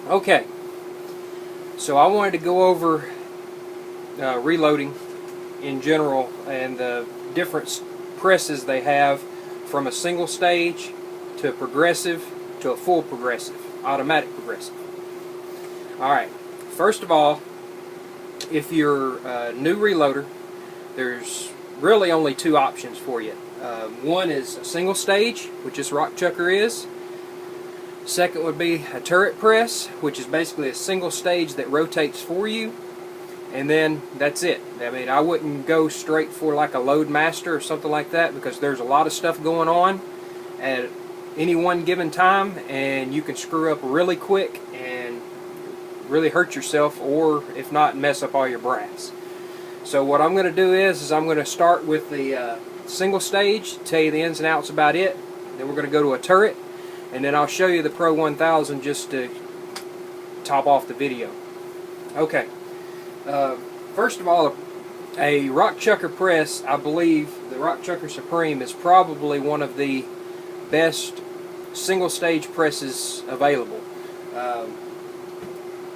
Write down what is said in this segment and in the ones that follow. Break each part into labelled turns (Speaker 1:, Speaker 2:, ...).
Speaker 1: Okay, so I wanted to go over reloading in general and the different presses they have from a single stage to a progressive to a full progressive, automatic progressive. Alright, first of all, if you're a new reloader, there's really only two options for you. One is a single stage, which this rock chucker is. Second would be a turret press, which is basically a single stage that rotates for you, and then that's it. I mean, I wouldn't go straight for like a Loadmaster or something like that, because there's a lot of stuff going on at any one given time, and you can screw up really quick and really hurt yourself, or if not, mess up all your brass. So what I'm going to do is I'm going to start with the single stage, tell you the ins and outs about it, then we're going to go to a turret, and then I'll show you the Pro 1000 just to top off the video. Okay, first of all, a rock chucker press, I believe the Rock Chucker Supreme is probably one of the best single stage presses available.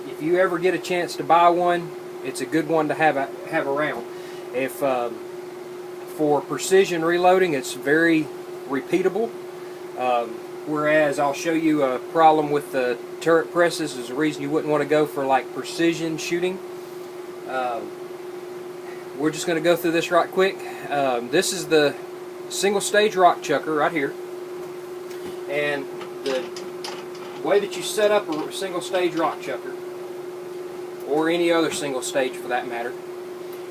Speaker 1: If you ever get a chance to buy one, it's a good one to have around. If for precision reloading, it's very repeatable. Whereas I'll show you a problem with the turret presses is the reason you wouldn't want to go for like precision shooting. We're just going to go through this right quick. This is the single stage rock chucker right here, and the way that you set up a single stage rock chucker, or any other single stage for that matter,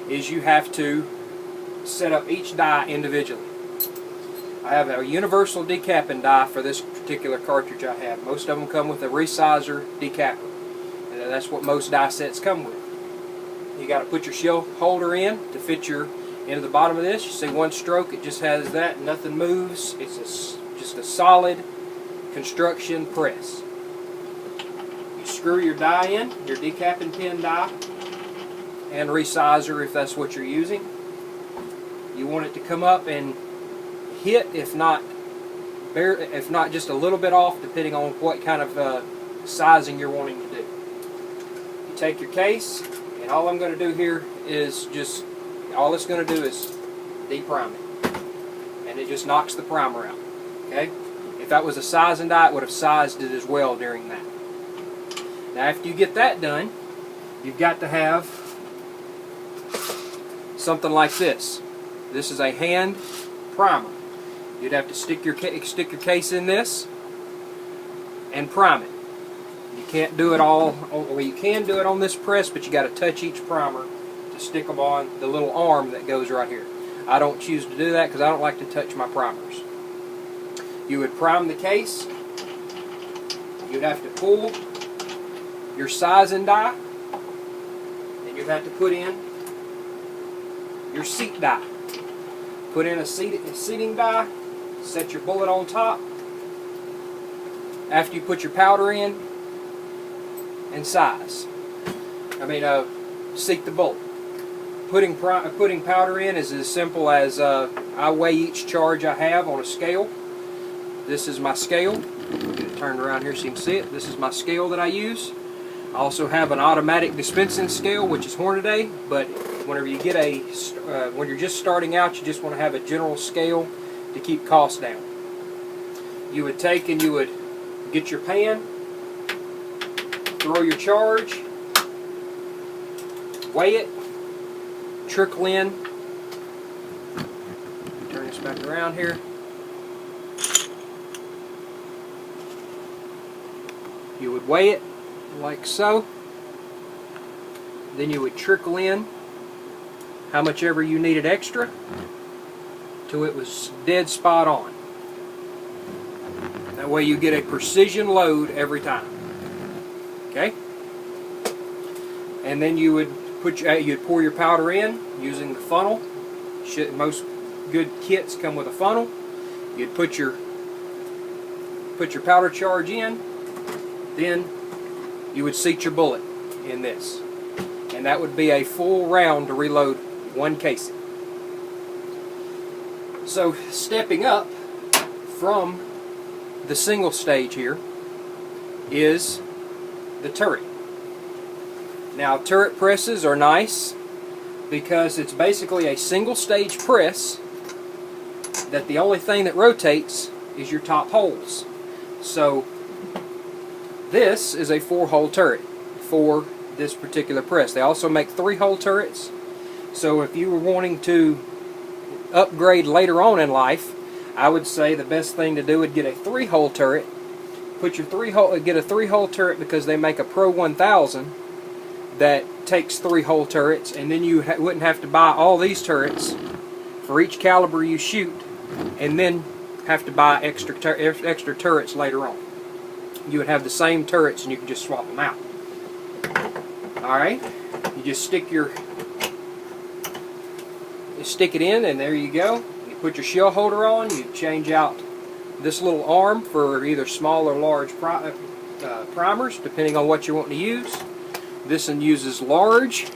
Speaker 1: is you have to set up each die individually. I have a universal decapping die for this particular cartridge I have. Most of them come with a resizer decapper. And that's what most die sets come with. You got to put your shell holder in to fit your into the bottom of this. You see one stroke, it just has that, nothing moves. It's just a solid construction press. You screw your die in, your decapping pin die, and resizer if that's what you're using. You want it to come up and hit, if not just a little bit off, depending on what kind of sizing you're wanting to do. You take your case, and all I'm going to do here is all it's going to do is deprime it, and it just knocks the primer out. Okay? If that was a sizing die, it would have sized it as well during that. Now, after you get that done, you've got to have something like this. This is a hand primer. You'd have to stick your case in this and prime it. You can't do it all, well, you can do it on this press, but you got to touch each primer to stick them on the little arm that goes right here. I don't choose to do that because I don't like to touch my primers. You would prime the case. You'd have to pull your sizing die, and you'd have to put in your seat die. Put in a seating die, set your bullet on top. After you put your powder in, and size. Seat the bullet. Putting powder in is as simple as I weigh each charge I have on a scale. This is my scale. I'll get it turned around here so you can see it. This is my scale that I use. I also have an automatic dispensing scale, which is Hornady, but whenever you get when you're just starting out, you just want to have a general scale to keep costs down. You would take and you would get your pan, throw your charge, weigh it, trickle in. Turn this back around here. You would weigh it like so. Then you would trickle in how much ever you needed extra till it was dead spot on. That way you get a precision load every time. Okay? And then you would you'd pour your powder in using the funnel. Most good kits come with a funnel. You'd put your powder charge in, then you would seat your bullet in this, and that would be a full round to reload one casing. So stepping up from the single stage here is the turret. Now, turret presses are nice because it's basically a single stage press that the only thing that rotates is your top holes. So this is a 4-hole turret for this particular press. They also make 3-hole turrets. So if you were wanting to upgrade later on in life, I would say the best thing to do would get a 3-hole turret. Get a 3-hole turret because they make a Pro 1000 that takes 3-hole turrets, and then you wouldn't have to buy all these turrets for each caliber you shoot, and then have to buy extra turrets later on. You would have the same turrets and you can just swap them out. Alright, you just stick it in, and there you go. You put your shell holder on, you change out this little arm for either small or large primers, depending on what you want to use. This one uses large.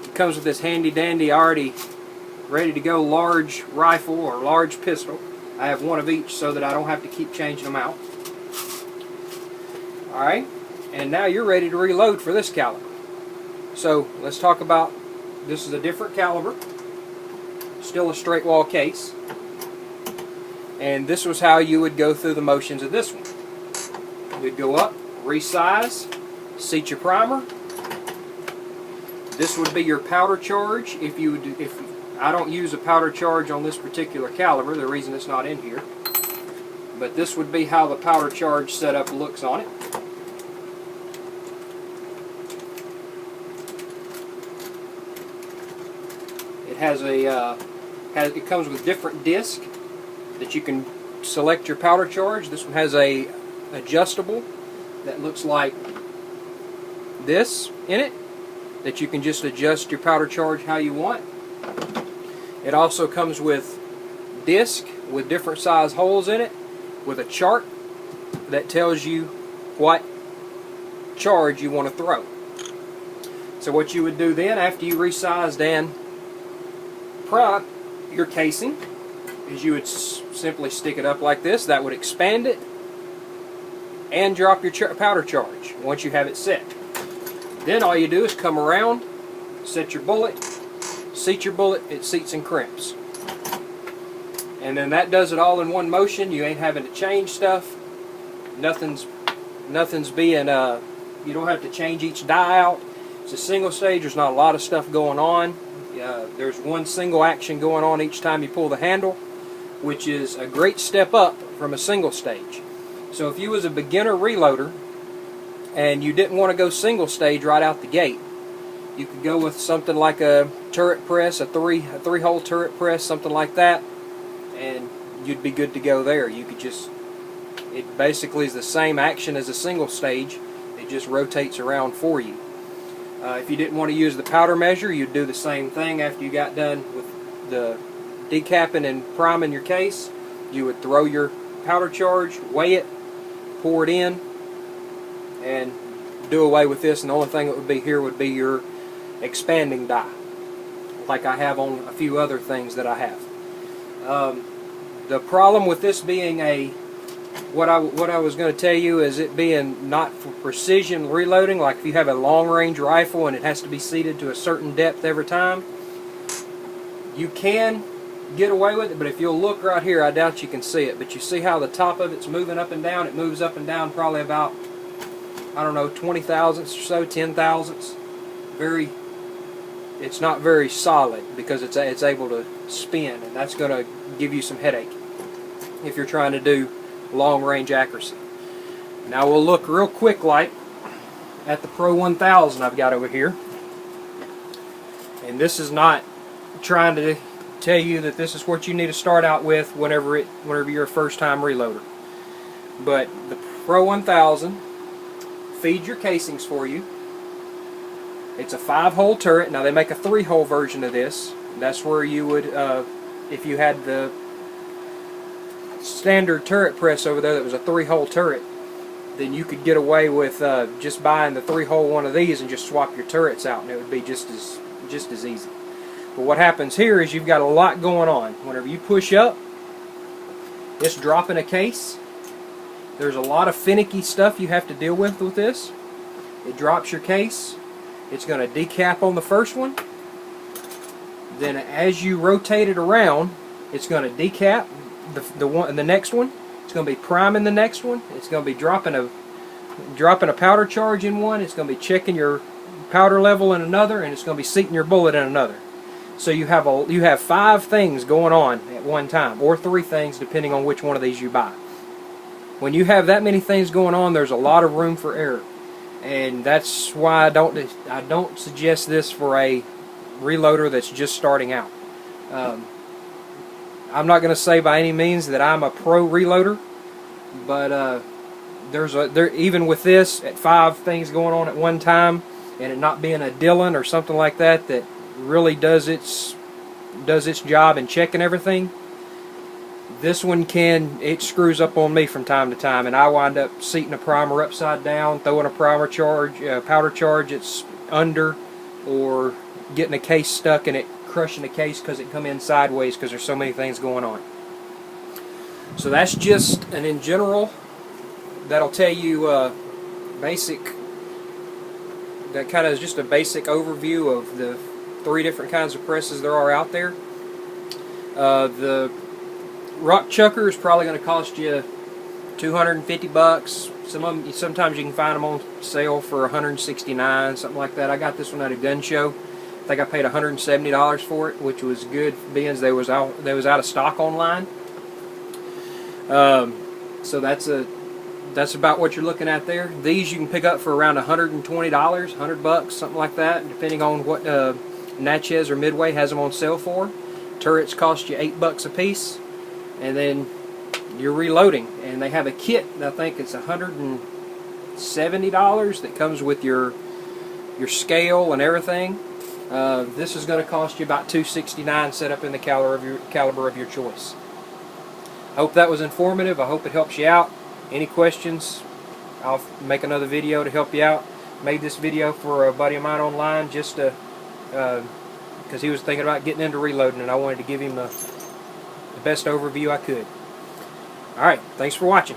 Speaker 1: It comes with this handy dandy already ready to go large rifle or large pistol. I have one of each so that I don't have to keep changing them out. Alright, and now you're ready to reload for this caliber. So let's talk about, this is a different caliber, still a straight wall case, and this was how you would go through the motions of this one. You'd go up, resize, seat your primer. This would be your powder charge. If I don't use a powder charge on this particular caliber, the reason it's not in here, but this would be how the powder charge setup looks on it. It has it comes with different discs that you can select your powder charge. This one has a adjustable that looks like this in it, that you can just adjust your powder charge how you want. It also comes with disc with different size holes in it, with a chart that tells you what charge you want to throw. So what you would do then, after you resized and prop your casing, is you would simply stick it up like this. That would expand it and drop your powder charge once you have it set. Then all you do is come around, set your bullet, seat your bullet, it seats and crimps. And then that does it all in one motion. You ain't having to change stuff. Nothing's being, you don't have to change each die out. It's a single stage, there's not a lot of stuff going on. There's one single action going on each time you pull the handle, which is a great step up from a single stage. So if you was a beginner reloader and you didn't want to go single stage right out the gate, you could go with something like a turret press, a three-hole turret press, something like that, and you'd be good to go there. You could just, it basically is the same action as a single stage, it just rotates around for you. If you didn't want to use the powder measure, you'd do the same thing after you got done with the decapping and priming your case. You would throw your powder charge, weigh it, pour it in, and do away with this, and the only thing that would be here would be your expanding die, like I have on a few other things that I have. The problem with this being a, what I was going to tell you is it being not for precision reloading, like if you have a long range rifle and it has to be seated to a certain depth every time, you can get away with it, but if you'll look right here, I doubt you can see it, but you see how the top of it's moving up and down? It moves up and down probably about, I don't know, 20 thousandths or so, 10 thousandths. It's not very solid because it's able to spin, and that's going to give you some headache if you're trying to do long range accuracy. Now we'll look real quick like at the Pro 1000 I've got over here, and this is not trying to tell you that this is what you need to start out with whenever you're a first time reloader, but the Pro 1000 feeds your casings for you. It's a 5-hole turret. Now they make a 3-hole version of this. That's where you would, if you had the standard turret press over there that was a 3-hole turret, then you could get away with just buying the 3-hole one of these and just swap your turrets out, and it would be just as easy. But what happens here is you've got a lot going on. Whenever you push up, it's dropping a case. There's a lot of finicky stuff you have to deal with this. It drops your case. It's going to decap on the first one. Then as you rotate it around, it's going to decap the next one. It's going to be priming the next one. It's going to be dropping a powder charge in one. It's going to be checking your powder level in another, and it's going to be seating your bullet in another. So you have 5 things going on at one time, or 3 things depending on which one of these you buy. When you have that many things going on, there's a lot of room for error, and that's why I don't suggest this for a reloader that's just starting out. I'm not going to say by any means that I'm a pro reloader, but even with this at 5 things going on at one time, and it not being a Dillon or something like that that really does its job in checking everything, this one it screws up on me from time to time, and I wind up seating a primer upside down, throwing a primer charge, powder charge it's under, or getting a case stuck and it crushing the case because it come in sideways because there's so many things going on. So that's just an in general. That'll tell you basic. That kind of is just a basic overview of the 3 different kinds of presses there are out there. The Rock Chucker is probably going to cost you $250. Sometimes you can find them on sale for $169, something like that. I got this one at a gun show. I think I paid $170 for it, which was good, being they was out of stock online. So that's about what you're looking at there. These you can pick up for around $120, $100, something like that, depending on what Natchez or Midway has them on sale for. Turrets cost you $8 a piece, and then you're reloading. And they have a kit, I think it's $170 that comes with your scale and everything. This is going to cost you about $269 set up in the caliber of your choice. I hope that was informative. I hope it helps you out. Any questions, I'll make another video to help you out. Made this video for a buddy of mine online just to because he was thinking about getting into reloading, and I wanted to give him the best overview I could. Alright, thanks for watching.